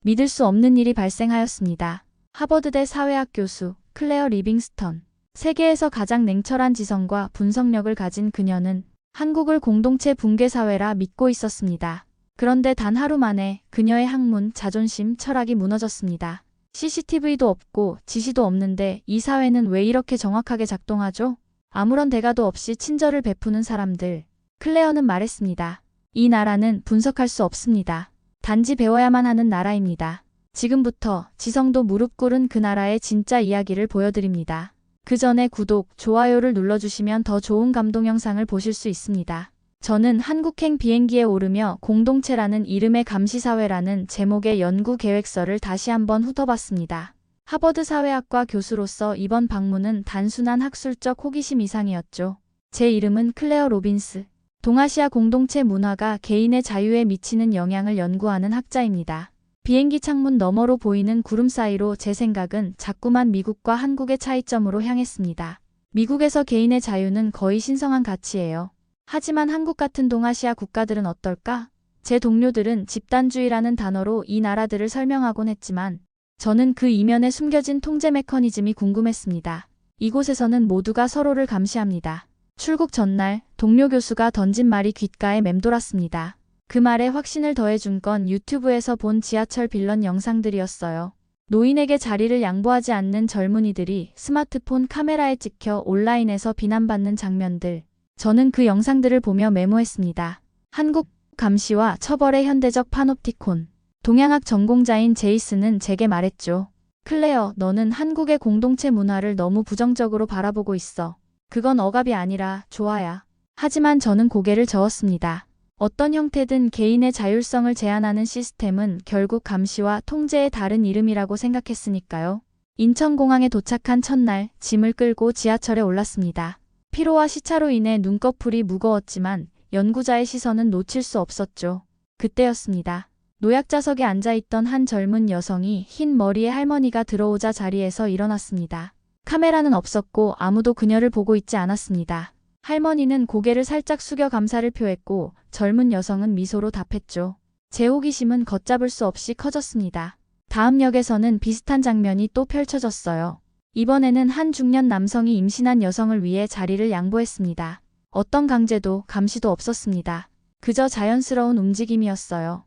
믿을 수 없는 일이 발생하였습니다. 하버드대 사회학 교수 클레어 리빙스턴. 세계에서 가장 냉철한 지성과 분석력을 가진 그녀는 한국을 공동체 붕괴 사회라 믿고 있었습니다. 그런데 단 하루 만에 그녀의 학문, 자존심, 철학이 무너졌습니다. CCTV도 없고 지시도 없는데 이 사회는 왜 이렇게 정확하게 작동하죠? 아무런 대가도 없이 친절을 베푸는 사람들. 클레어는 말했습니다. 이 나라는 분석할 수 없습니다. 단지 배워야만 하는 나라입니다. 지금부터 지성도 무릎 꿇은 그 나라의 진짜 이야기를 보여드립니다. 그 전에 구독, 좋아요를 눌러주시면 더 좋은 감동 영상을 보실 수 있습니다. 저는 한국행 비행기에 오르며 공동체라는 이름의 감시사회라는 제목의 연구 계획서를 다시 한번 훑어봤습니다. 하버드 사회학과 교수로서 이번 방문은 단순한 학술적 호기심 이상이었죠. 제 이름은 클레어 로빈스. 동아시아 공동체 문화가 개인의 자유에 미치는 영향을 연구하는 학자입니다. 비행기 창문 너머로 보이는 구름 사이로 제 생각은 자꾸만 미국과 한국의 차이점으로 향했습니다. 미국에서 개인의 자유는 거의 신성한 가치예요. 하지만 한국 같은 동아시아 국가들은 어떨까? 제 동료들은 집단주의라는 단어로 이 나라들을 설명하곤 했지만 저는 그 이면에 숨겨진 통제 메커니즘이 궁금했습니다. 이곳에서는 모두가 서로를 감시합니다. 출국 전날 동료 교수가 던진 말이 귓가에 맴돌았습니다. 그 말에 확신을 더해준 건 유튜브에서 본 지하철 빌런 영상들이었어요. 노인에게 자리를 양보하지 않는 젊은이들이 스마트폰 카메라에 찍혀 온라인에서 비난받는 장면들. 저는 그 영상들을 보며 메모했습니다. 한국 감시와 처벌의 현대적 파놉티콘. 동양학 전공자인 제이슨은 제게 말했죠. 클레어, 너는 한국의 공동체 문화를 너무 부정적으로 바라보고 있어. 그건 억압이 아니라 조화야. 하지만 저는 고개를 저었습니다. 어떤 형태든 개인의 자율성을 제한하는 시스템은 결국 감시와 통제의 다른 이름이라고 생각했으니까요. 인천공항에 도착한 첫날 짐을 끌고 지하철에 올랐습니다. 피로와 시차로 인해 눈꺼풀이 무거웠지만 연구자의 시선은 놓칠 수 없었죠. 그때였습니다. 노약자석에 앉아있던 한 젊은 여성이 흰 머리의 할머니가 들어오자 자리에서 일어났습니다. 카메라는 없었고 아무도 그녀를 보고 있지 않았습니다. 할머니는 고개를 살짝 숙여 감사를 표했고 젊은 여성은 미소로 답했죠. 제 호기심은 걷잡을 수 없이 커졌습니다. 다음 역에서는 비슷한 장면이 또 펼쳐졌어요. 이번에는 한 중년 남성이 임신한 여성을 위해 자리를 양보했습니다. 어떤 강제도 감시도 없었습니다. 그저 자연스러운 움직임이었어요.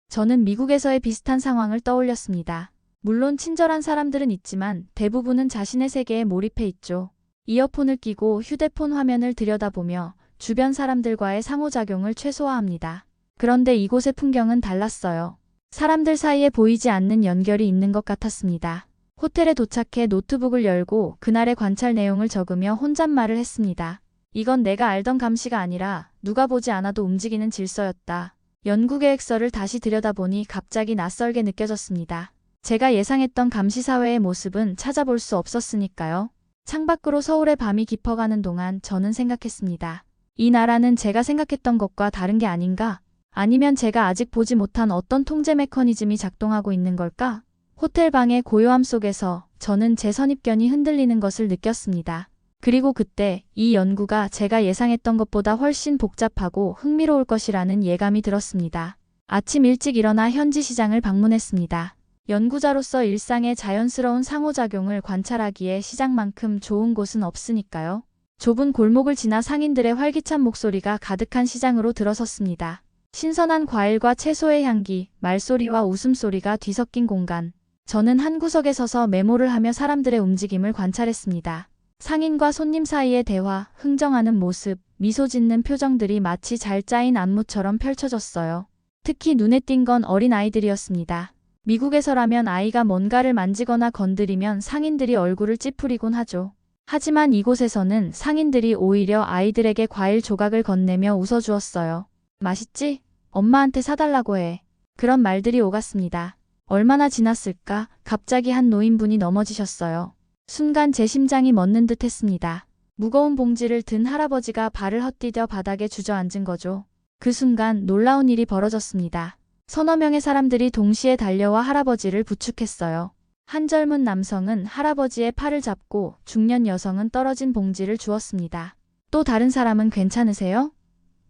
저는 미국에서의 비슷한 상황을 떠올렸습니다. 물론 친절한 사람들은 있지만 대부분은 자신의 세계에 몰입해 있죠. 이어폰을 끼고 휴대폰 화면을 들여다보며 주변 사람들과의 상호작용을 최소화합니다. 그런데 이곳의 풍경은 달랐어요. 사람들 사이에 보이지 않는 연결이 있는 것 같았습니다. 호텔에 도착해 노트북을 열고 그날의 관찰 내용을 적으며 혼잣말을 했습니다. 이건 내가 알던 감시가 아니라 누가 보지 않아도 움직이는 질서였다. 연구계획서를 다시 들여다보니 갑자기 낯설게 느껴졌습니다. 제가 예상했던 감시사회의 모습은 찾아볼 수 없었으니까요. 창밖으로 서울의 밤이 깊어가는 동안 저는 생각했습니다. 이 나라는 제가 생각했던 것과 다른 게 아닌가? 아니면 제가 아직 보지 못한 어떤 통제 메커니즘이 작동하고 있는 걸까? 호텔 방의 고요함 속에서 저는 제 선입견이 흔들리는 것을 느꼈습니다. 그리고 그때 이 연구가 제가 예상했던 것보다 훨씬 복잡하고 흥미로울 것이라는 예감이 들었습니다. 아침 일찍 일어나 현지 시장을 방문했습니다. 연구자로서 일상의 자연스러운 상호작용을 관찰하기에 시장만큼 좋은 곳은 없으니까요. 좁은 골목을 지나 상인들의 활기찬 목소리가 가득한 시장으로 들어섰습니다. 신선한 과일과 채소의 향기, 말소리와 웃음소리가 뒤섞인 공간. 저는 한 구석에 서서 메모를 하며 사람들의 움직임을 관찰했습니다. 상인과 손님 사이의 대화, 흥정하는 모습, 미소 짓는 표정들이 마치 잘 짜인 안무처럼 펼쳐졌어요. 특히 눈에 띈 건 어린 아이들이었습니다. 미국에서라면 아이가 뭔가를 만지거나 건드리면 상인들이 얼굴을 찌푸리곤 하죠. 하지만 이곳에서는 상인들이 오히려 아이들에게 과일 조각을 건네며 웃어주었어요. 맛있지? 엄마한테 사달라고 해. 그런 말들이 오갔습니다. 얼마나 지났을까? 갑자기 한 노인분이 넘어지셨어요. 순간 제 심장이 멎는 듯 했습니다. 무거운 봉지를 든 할아버지가 발을 헛디뎌 바닥에 주저앉은 거죠. 그 순간 놀라운 일이 벌어졌습니다. 서너 명의 사람들이 동시에 달려와 할아버지를 부축했어요. 한 젊은 남성은 할아버지의 팔을 잡고 중년 여성은 떨어진 봉지를 주었습니다. 또 다른 사람은 괜찮으세요?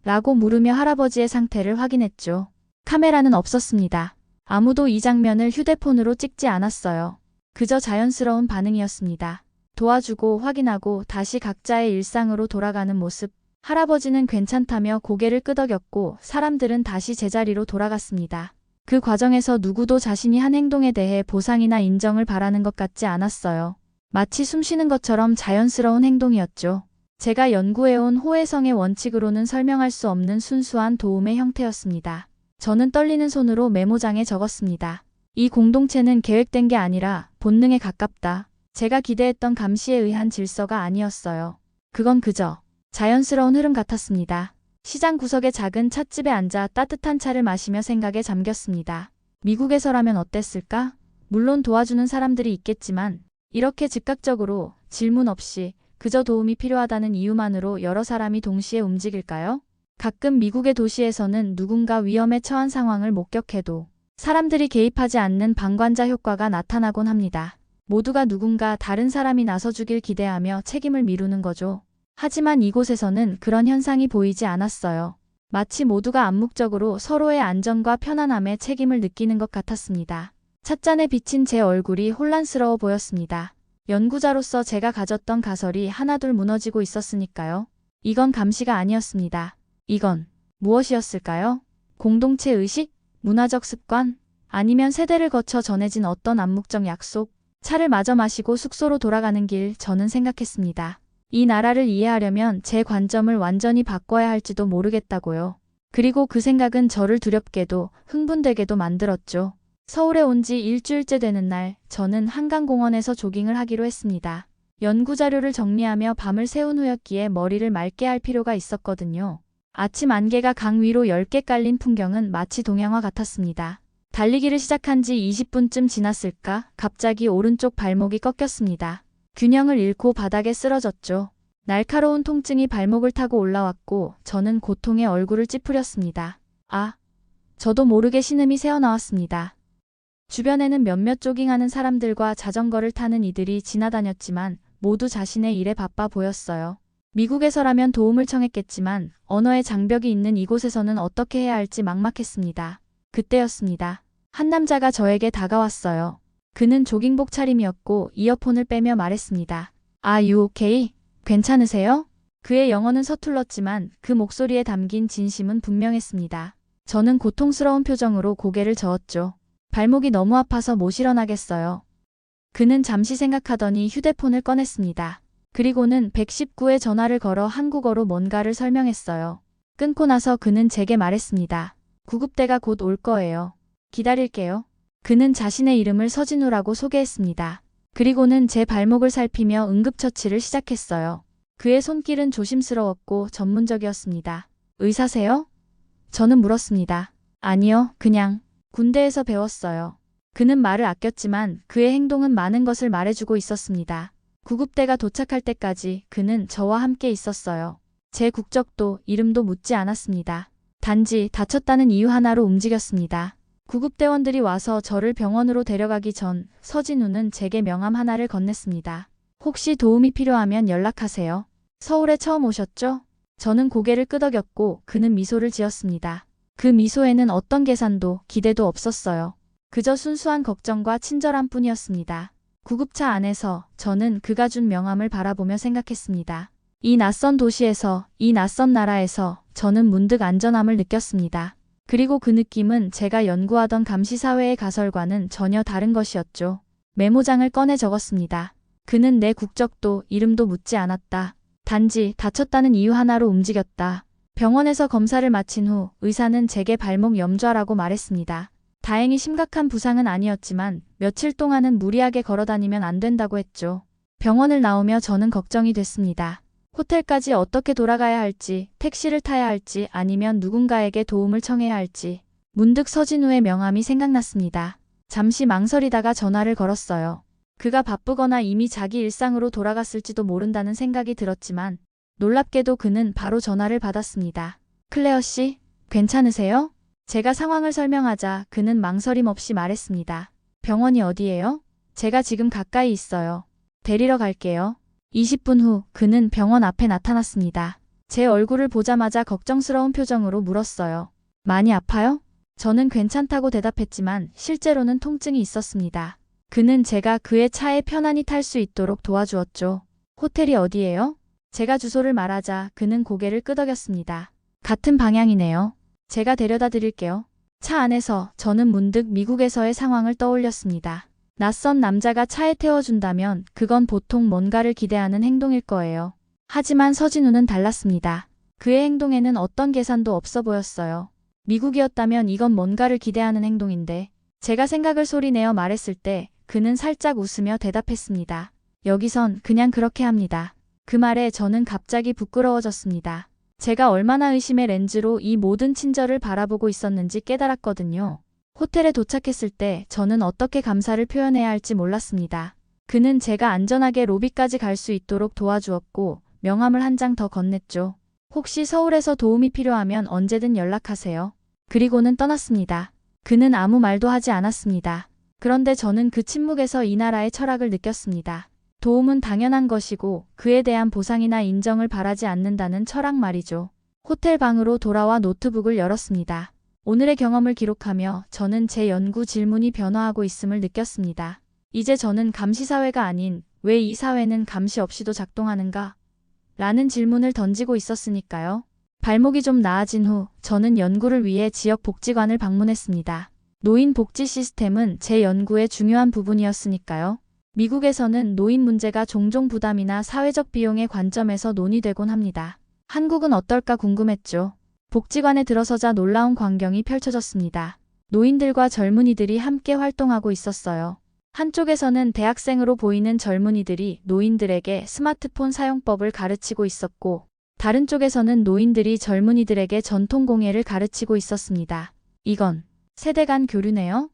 라고 물으며 할아버지의 상태를 확인했죠. 카메라는 없었습니다. 아무도 이 장면을 휴대폰으로 찍지 않았어요. 그저 자연스러운 반응이었습니다. 도와주고 확인하고 다시 각자의 일상으로 돌아가는 모습. 할아버지는 괜찮다며 고개를 끄덕였고 사람들은 다시 제자리로 돌아갔습니다. 그 과정에서 누구도 자신이 한 행동에 대해 보상이나 인정을 바라는 것 같지 않았어요. 마치 숨쉬는 것처럼 자연스러운 행동이었죠. 제가 연구해온 호혜성의 원칙으로는 설명할 수 없는 순수한 도움의 형태였습니다. 저는 떨리는 손으로 메모장에 적었습니다. 이 공동체는 계획된 게 아니라 본능에 가깝다. 제가 기대했던 감시에 의한 질서가 아니었어요. 그건 그저 자연스러운 흐름 같았습니다. 시장 구석의 작은 찻집에 앉아 따뜻한 차를 마시며 생각에 잠겼습니다. 미국에서라면 어땠을까? 물론 도와주는 사람들이 있겠지만 이렇게 즉각적으로 질문 없이 그저 도움이 필요하다는 이유만으로 여러 사람이 동시에 움직일까요? 가끔 미국의 도시에서는 누군가 위험에 처한 상황을 목격해도 사람들이 개입하지 않는 방관자 효과가 나타나곤 합니다. 모두가 누군가 다른 사람이 나서주길 기대하며 책임을 미루는 거죠. 하지만 이곳에서는 그런 현상이 보이지 않았어요. 마치 모두가 암묵적으로 서로의 안전과 편안함에 책임을 느끼는 것 같았습니다. 찻잔에 비친 제 얼굴이 혼란스러워 보였습니다. 연구자로서 제가 가졌던 가설이 하나둘 무너지고 있었으니까요. 이건 감시가 아니었습니다. 이건 무엇이었을까요? 공동체 의식? 문화적 습관? 아니면 세대를 거쳐 전해진 어떤 암묵적 약속? 차를 마저 마시고 숙소로 돌아가는 길 저는 생각했습니다. 이 나라를 이해하려면 제 관점을 완전히 바꿔야 할지도 모르겠다고요. 그리고 그 생각은 저를 두렵게도 흥분되게도 만들었죠. 서울에 온 지 일주일째 되는 날, 저는 한강공원에서 조깅을 하기로 했습니다. 연구 자료를 정리하며 밤을 새운 후였기에 머리를 맑게 할 필요가 있었거든요. 아침 안개가 강 위로 10개 깔린 풍경은 마치 동양화 같았습니다. 달리기를 시작한 지 20분쯤 지났을까 갑자기 오른쪽 발목이 꺾였습니다. 균형을 잃고 바닥에 쓰러졌죠. 날카로운 통증이 발목을 타고 올라왔고 저는 고통에 얼굴을 찌푸렸습니다. 저도 모르게 신음이 새어나왔습니다. 주변에는 몇몇 조깅하는 사람들과 자전거를 타는 이들이 지나다녔지만 모두 자신의 일에 바빠 보였어요. 미국에서라면 도움을 청했겠지만 언어의 장벽이 있는 이곳에서는 어떻게 해야 할지 막막했습니다. 그때였습니다. 한 남자가 저에게 다가왔어요. 그는 조깅복 차림이었고 이어폰을 빼며 말했습니다. Are you okay? 괜찮으세요? 그의 영어는 서툴렀지만 그 목소리에 담긴 진심은 분명했습니다. 저는 고통스러운 표정으로 고개를 저었죠. 발목이 너무 아파서 못 일어나겠어요. 그는 잠시 생각하더니 휴대폰을 꺼냈습니다. 그리고는 119에 전화를 걸어 한국어로 뭔가를 설명했어요. 끊고 나서 그는 제게 말했습니다. 구급대가 곧 올 거예요. 기다릴게요. 그는 자신의 이름을 서진우라고 소개했습니다. 그리고는 제 발목을 살피며 응급처치를 시작했어요. 그의 손길은 조심스러웠고 전문적이었습니다. 의사세요? 저는 물었습니다. 아니요, 그냥 군대에서 배웠어요. 그는 말을 아꼈지만 그의 행동은 많은 것을 말해주고 있었습니다. 구급대가 도착할 때까지 그는 저와 함께 있었어요. 제 국적도 이름도 묻지 않았습니다. 단지 다쳤다는 이유 하나로 움직였습니다. 구급대원들이 와서 저를 병원으로 데려가기 전 서진우는 제게 명함 하나를 건넸습니다. 혹시 도움이 필요하면 연락하세요. 서울에 처음 오셨죠? 저는 고개를 끄덕였고 그는 미소를 지었습니다. 그 미소에는 어떤 계산도 기대도 없었어요. 그저 순수한 걱정과 친절함 뿐이었습니다. 구급차 안에서 저는 그가 준 명함을 바라보며 생각했습니다. 이 낯선 도시에서, 이 낯선 나라에서 저는 문득 안전함을 느꼈습니다. 그리고 그 느낌은 제가 연구하던 감시사회의 가설과는 전혀 다른 것이었죠. 메모장을 꺼내 적었습니다. 그는 내 국적도 이름도 묻지 않았다. 단지 다쳤다는 이유 하나로 움직였다. 병원에서 검사를 마친 후 의사는 제게 발목 염좌라고 말했습니다. 다행히 심각한 부상은 아니었지만 며칠 동안은 무리하게 걸어다니면 안 된다고 했죠. 병원을 나오며 저는 걱정이 됐습니다. 호텔까지 어떻게 돌아가야 할지, 택시를 타야 할지 아니면 누군가에게 도움을 청해야 할지. 문득 서진우의 명함이 생각났습니다. 잠시 망설이다가 전화를 걸었어요. 그가 바쁘거나 이미 자기 일상으로 돌아갔을지도 모른다는 생각이 들었지만 놀랍게도 그는 바로 전화를 받았습니다. 클레어 씨, 괜찮으세요? 제가 상황을 설명하자 그는 망설임 없이 말했습니다. 병원이 어디예요? 제가 지금 가까이 있어요. 데리러 갈게요. 20분 후 그는 병원 앞에 나타났습니다. 제 얼굴을 보자마자 걱정스러운 표정으로 물었어요. 많이 아파요? 저는 괜찮다고 대답했지만 실제로는 통증이 있었습니다. 그는 제가 그의 차에 편안히 탈 수 있도록 도와주었죠. 호텔이 어디예요? 제가 주소를 말하자 그는 고개를 끄덕였습니다. 같은 방향이네요. 제가 데려다 드릴게요. 차 안에서 저는 문득 미국에서의 상황을 떠올렸습니다. 낯선 남자가 차에 태워준다면 그건 보통 뭔가를 기대하는 행동일 거예요. 하지만 서진우는 달랐습니다. 그의 행동에는 어떤 계산도 없어 보였어요. 미국이었다면 이건 뭔가를 기대하는 행동인데 제가 생각을 소리내어 말했을 때 그는 살짝 웃으며 대답했습니다. 여기선 그냥 그렇게 합니다. 그 말에 저는 갑자기 부끄러워졌습니다. 제가 얼마나 의심의 렌즈로 이 모든 친절을 바라보고 있었는지 깨달았거든요. 호텔에 도착했을 때 저는 어떻게 감사를 표현해야 할지 몰랐습니다. 그는 제가 안전하게 로비까지 갈 수 있도록 도와주었고 명함을 한 장 더 건넸죠. 혹시 서울에서 도움이 필요하면 언제든 연락하세요. 그리고는 떠났습니다. 그는 아무 말도 하지 않았습니다. 그런데 저는 그 침묵에서 이 나라의 철학을 느꼈습니다. 도움은 당연한 것이고 그에 대한 보상이나 인정을 바라지 않는다는 철학 말이죠. 호텔 방으로 돌아와 노트북을 열었습니다. 오늘의 경험을 기록하며 저는 제 연구 질문이 변화하고 있음을 느꼈습니다. 이제 저는 감시사회가 아닌 왜 이 사회는 감시 없이도 작동하는가? 라는 질문을 던지고 있었으니까요. 발목이 좀 나아진 후 저는 연구를 위해 지역 복지관을 방문했습니다. 노인 복지 시스템은 제 연구의 중요한 부분이었으니까요. 미국에서는 노인 문제가 종종 부담이나 사회적 비용의 관점에서 논의되곤 합니다. 한국은 어떨까 궁금했죠. 복지관에 들어서자 놀라운 광경이 펼쳐졌습니다. 노인들과 젊은이들이 함께 활동하고 있었어요. 한쪽에서는 대학생으로 보이는 젊은이들이 노인들에게 스마트폰 사용법을 가르치고 있었고, 다른 쪽에서는 노인들이 젊은이들에게 전통공예를 가르치고 있었습니다. 이건 세대 간 교류네요?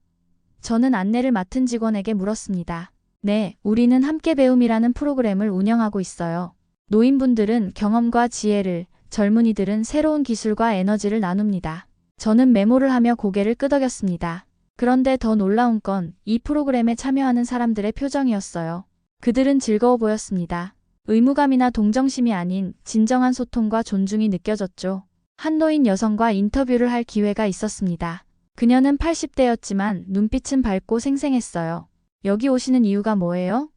저는 안내를 맡은 직원에게 물었습니다. 네, 우리는 함께 배움이라는 프로그램을 운영하고 있어요. 노인분들은 경험과 지혜를, 젊은이들은 새로운 기술과 에너지를 나눕니다. 저는 메모를 하며 고개를 끄덕였습니다. 그런데 더 놀라운 건 이 프로그램에 참여하는 사람들의 표정이었어요. 그들은 즐거워 보였습니다. 의무감이나 동정심이 아닌 진정한 소통과 존중이 느껴졌죠. 한 노인 여성과 인터뷰를 할 기회가 있었습니다. 그녀는 80대였지만 눈빛은 밝고 생생했어요. 여기 오시는 이유가 뭐예요?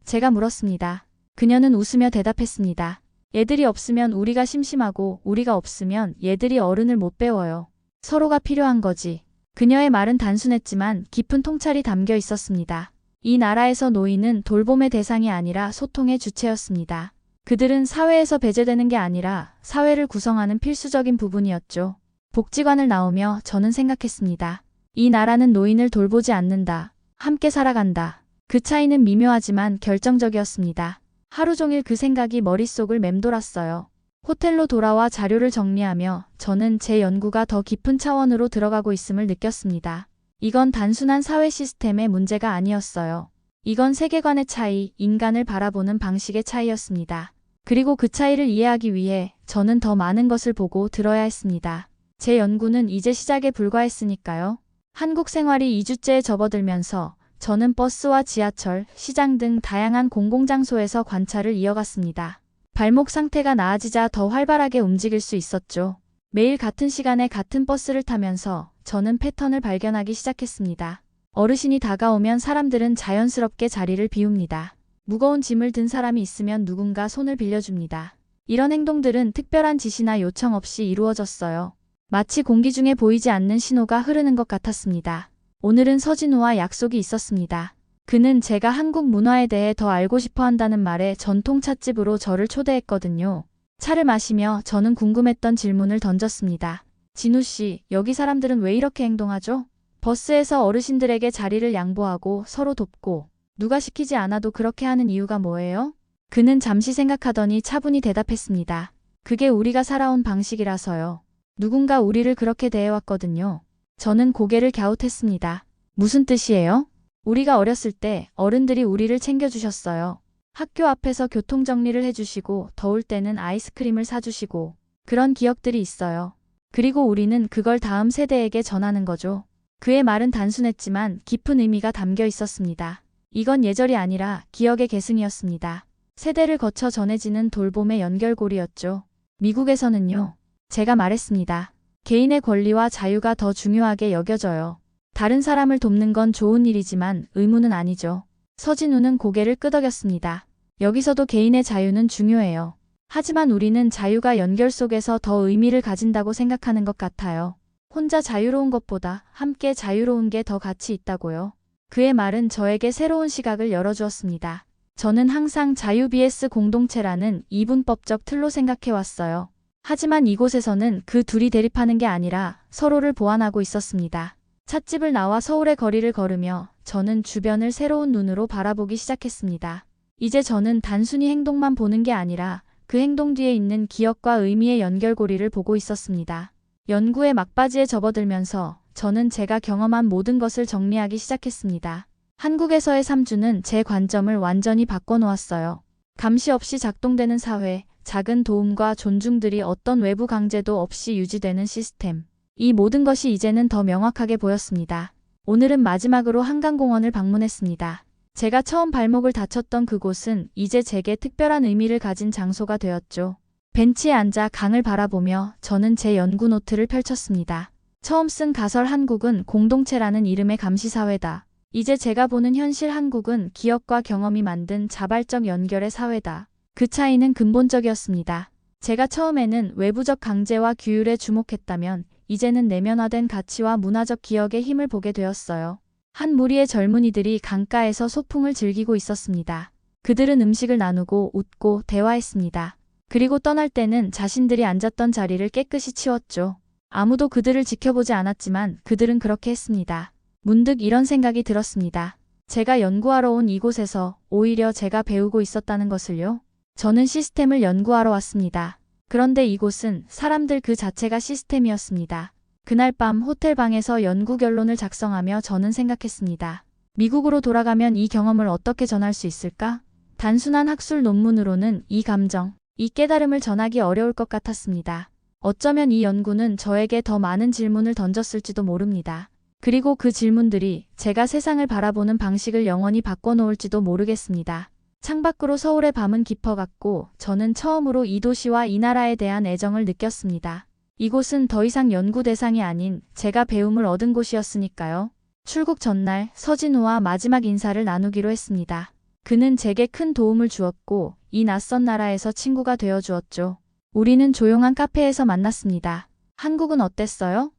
제가 물었습니다. 그녀는 웃으며 대답했습니다. 얘들이 없으면 우리가 심심하고 우리가 없으면 얘들이 어른을 못 배워요. 서로가 필요한 거지. 그녀의 말은 단순했지만 깊은 통찰이 담겨 있었습니다. 이 나라에서 노인은 돌봄의 대상이 아니라 소통의 주체였습니다. 그들은 사회에서 배제되는 게 아니라 사회를 구성하는 필수적인 부분이었죠. 복지관을 나오며 저는 생각했습니다. 이 나라는 노인을 돌보지 않는다. 함께 살아간다. 그 차이는 미묘하지만 결정적이었습니다. 하루 종일 그 생각이 머릿속을 맴돌았어요. 호텔로 돌아와 자료를 정리하며 저는 제 연구가 더 깊은 차원으로 들어가고 있음을 느꼈습니다. 이건 단순한 사회 시스템의 문제가 아니었어요. 이건 세계관의 차이, 인간을 바라보는 방식의 차이였습니다. 그리고 그 차이를 이해하기 위해 저는 더 많은 것을 보고 들어야 했습니다. 제 연구는 이제 시작에 불과했으니까요. 한국 생활이 2주째에 접어들면서 저는 버스와 지하철, 시장 등 다양한 공공장소에서 관찰을 이어갔습니다. 발목 상태가 나아지자 더 활발하게 움직일 수 있었죠. 매일 같은 시간에 같은 버스를 타면서 저는 패턴을 발견하기 시작했습니다. 어르신이 다가오면 사람들은 자연스럽게 자리를 비웁니다. 무거운 짐을 든 사람이 있으면 누군가 손을 빌려줍니다. 이런 행동들은 특별한 지시나 요청 없이 이루어졌어요. 마치 공기 중에 보이지 않는 신호가 흐르는 것 같았습니다. 오늘은 서진우와 약속이 있었습니다. 그는 제가 한국 문화에 대해 더 알고 싶어 한다는 말에 전통 찻집으로 저를 초대했거든요. 차를 마시며 저는 궁금했던 질문을 던졌습니다. 진우 씨, 여기 사람들은 왜 이렇게 행동하죠? 버스에서 어르신들에게 자리를 양보하고 서로 돕고 누가 시키지 않아도 그렇게 하는 이유가 뭐예요? 그는 잠시 생각하더니 차분히 대답했습니다. 그게 우리가 살아온 방식이라서요. 누군가 우리를 그렇게 대해왔거든요. 저는 고개를 갸웃했습니다. 무슨 뜻이에요? 우리가 어렸을 때 어른들이 우리를 챙겨주셨어요. 학교 앞에서 교통정리를 해주시고 더울 때는 아이스크림을 사주시고 그런 기억들이 있어요. 그리고 우리는 그걸 다음 세대에게 전하는 거죠. 그의 말은 단순했지만 깊은 의미가 담겨 있었습니다. 이건 예절이 아니라 기억의 계승이었습니다. 세대를 거쳐 전해지는 돌봄의 연결고리였죠. 미국에서는요. 제가 말했습니다. 개인의 권리와 자유가 더 중요하게 여겨져요. 다른 사람을 돕는 건 좋은 일이지만 의무는 아니죠. 서진우는 고개를 끄덕였습니다. 여기서도 개인의 자유는 중요해요. 하지만 우리는 자유가 연결 속에서 더 의미를 가진다고 생각하는 것 같아요. 혼자 자유로운 것보다 함께 자유로운 게 더 가치 있다고요. 그의 말은 저에게 새로운 시각을 열어주었습니다. 저는 항상 자유 vs 공동체라는 이분법적 틀로 생각해왔어요. 하지만 이곳에서는 그 둘이 대립하는 게 아니라 서로를 보완하고 있었습니다. 찻집을 나와 서울의 거리를 걸으며 저는 주변을 새로운 눈으로 바라보기 시작했습니다. 이제 저는 단순히 행동만 보는 게 아니라 그 행동 뒤에 있는 기억과 의미의 연결고리를 보고 있었습니다. 연구의 막바지에 접어들면서 저는 제가 경험한 모든 것을 정리하기 시작했습니다. 한국에서의 3주는 제 관점을 완전히 바꿔놓았어요. 감시 없이 작동되는 사회, 작은 도움과 존중들이 어떤 외부 강제도 없이 유지되는 시스템. 이 모든 것이 이제는 더 명확하게 보였습니다. 오늘은 마지막으로 한강공원을 방문했습니다. 제가 처음 발목을 다쳤던 그곳은 이제 제게 특별한 의미를 가진 장소가 되었죠. 벤치에 앉아 강을 바라보며 저는 제 연구 노트를 펼쳤습니다. 처음 쓴 가설 한국은 공동체라는 이름의 감시사회다. 이제 제가 보는 현실 한국은 기억과 경험이 만든 자발적 연결의 사회다. 그 차이는 근본적이었습니다. 제가 처음에는 외부적 강제와 규율에 주목했다면 이제는 내면화된 가치와 문화적 기억의 힘을 보게 되었어요. 한 무리의 젊은이들이 강가에서 소풍을 즐기고 있었습니다. 그들은 음식을 나누고 웃고 대화했습니다. 그리고 떠날 때는 자신들이 앉았던 자리를 깨끗이 치웠죠. 아무도 그들을 지켜보지 않았지만 그들은 그렇게 했습니다. 문득 이런 생각이 들었습니다. 제가 연구하러 온 이곳에서 오히려 제가 배우고 있었다는 것을요. 저는 시스템을 연구하러 왔습니다. 그런데 이곳은 사람들 그 자체가 시스템이었습니다. 그날 밤 호텔 방에서 연구 결론을 작성하며 저는 생각했습니다. 미국으로 돌아가면 이 경험을 어떻게 전할 수 있을까? 단순한 학술 논문으로는 이 감정, 이 깨달음을 전하기 어려울 것 같았습니다. 어쩌면 이 연구는 저에게 더 많은 질문을 던졌을지도 모릅니다. 그리고 그 질문들이 제가 세상을 바라보는 방식을 영원히 바꿔놓을지도 모르겠습니다. 창밖으로 서울의 밤은 깊어갔고 저는 처음으로 이 도시와 이 나라에 대한 애정을 느꼈습니다. 이곳은 더 이상 연구 대상이 아닌 제가 배움을 얻은 곳이었으니까요. 출국 전날 서진우와 마지막 인사를 나누기로 했습니다. 그는 제게 큰 도움을 주었고 이 낯선 나라에서 친구가 되어 주었죠. 우리는 조용한 카페에서 만났습니다. 한국은 어땠어요?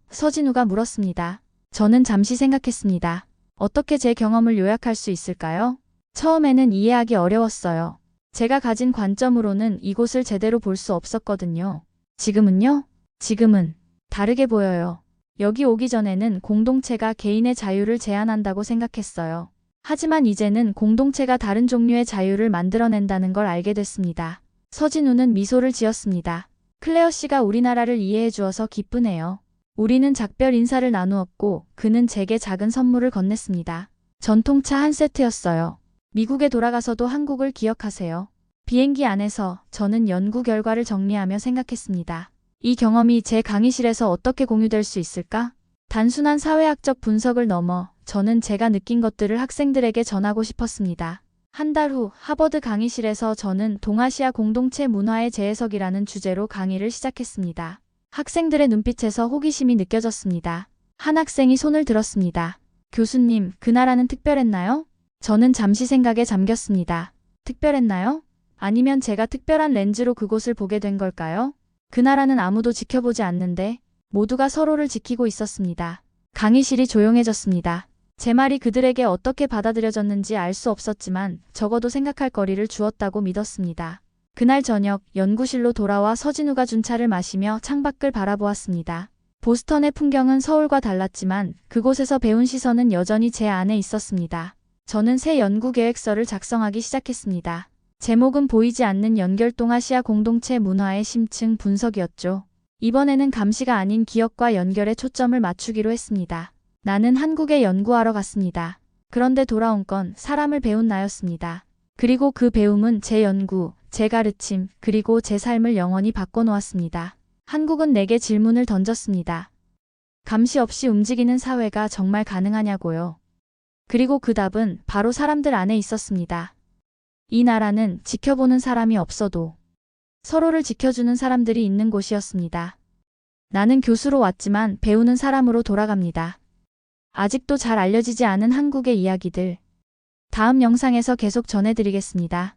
서진우가 물었습니다. 저는 잠시 생각했습니다. 어떻게 제 경험을 요약할 수 있을까요? 처음에는 이해하기 어려웠어요. 제가 가진 관점으로는 이곳을 제대로 볼 수 없었거든요. 지금은요? 지금은 다르게 보여요. 여기 오기 전에는 공동체가 개인의 자유를 제한한다고 생각했어요. 하지만 이제는 공동체가 다른 종류의 자유를 만들어낸다는 걸 알게 됐습니다. 서진우는 미소를 지었습니다. 클레어 씨가 우리나라를 이해해 주어서 기쁘네요. 우리는 작별 인사를 나누었고 그는 제게 작은 선물을 건넸습니다. 전통차 한 세트였어요. 미국에 돌아가서도 한국을 기억하세요. 비행기 안에서 저는 연구 결과를 정리하며 생각했습니다. 이 경험이 제 강의실에서 어떻게 공유될 수 있을까? 단순한 사회학적 분석을 넘어 저는 제가 느낀 것들을 학생들에게 전하고 싶었습니다. 한 달 후 하버드 강의실에서 저는 동아시아 공동체 문화의 재해석이라는 주제로 강의를 시작했습니다. 학생들의 눈빛에서 호기심이 느껴졌습니다. 한 학생이 손을 들었습니다. 교수님, 그 나라는 특별했나요? 저는 잠시 생각에 잠겼습니다. 특별했나요? 아니면 제가 특별한 렌즈로 그곳을 보게 된 걸까요? 그 나라는 아무도 지켜보지 않는데 모두가 서로를 지키고 있었습니다. 강의실이 조용해졌습니다. 제 말이 그들에게 어떻게 받아들여졌는지 알 수 없었지만 적어도 생각할 거리를 주었다고 믿었습니다. 그날 저녁 연구실로 돌아와 서진우가 준 차를 마시며 창밖을 바라보았습니다. 보스턴의 풍경은 서울과 달랐지만 그곳에서 배운 시선은 여전히 제 안에 있었습니다. 저는 새 연구 계획서를 작성하기 시작했습니다. 제목은 보이지 않는 연결 동아시아 공동체 문화의 심층 분석이었죠. 이번에는 감시가 아닌 기억과 연결에 초점을 맞추기로 했습니다. 나는 한국에 연구하러 갔습니다. 그런데 돌아온 건 사람을 배운 나였습니다. 그리고 그 배움은 제 연구, 제 가르침, 그리고 제 삶을 영원히 바꿔놓았습니다. 한국은 내게 질문을 던졌습니다. 감시 없이 움직이는 사회가 정말 가능하냐고요. 그리고 그 답은 바로 사람들 안에 있었습니다. 이 나라는 지켜보는 사람이 없어도 서로를 지켜주는 사람들이 있는 곳이었습니다. 나는 교수로 왔지만 배우는 사람으로 돌아갑니다. 아직도 잘 알려지지 않은 한국의 이야기들. 다음 영상에서 계속 전해드리겠습니다.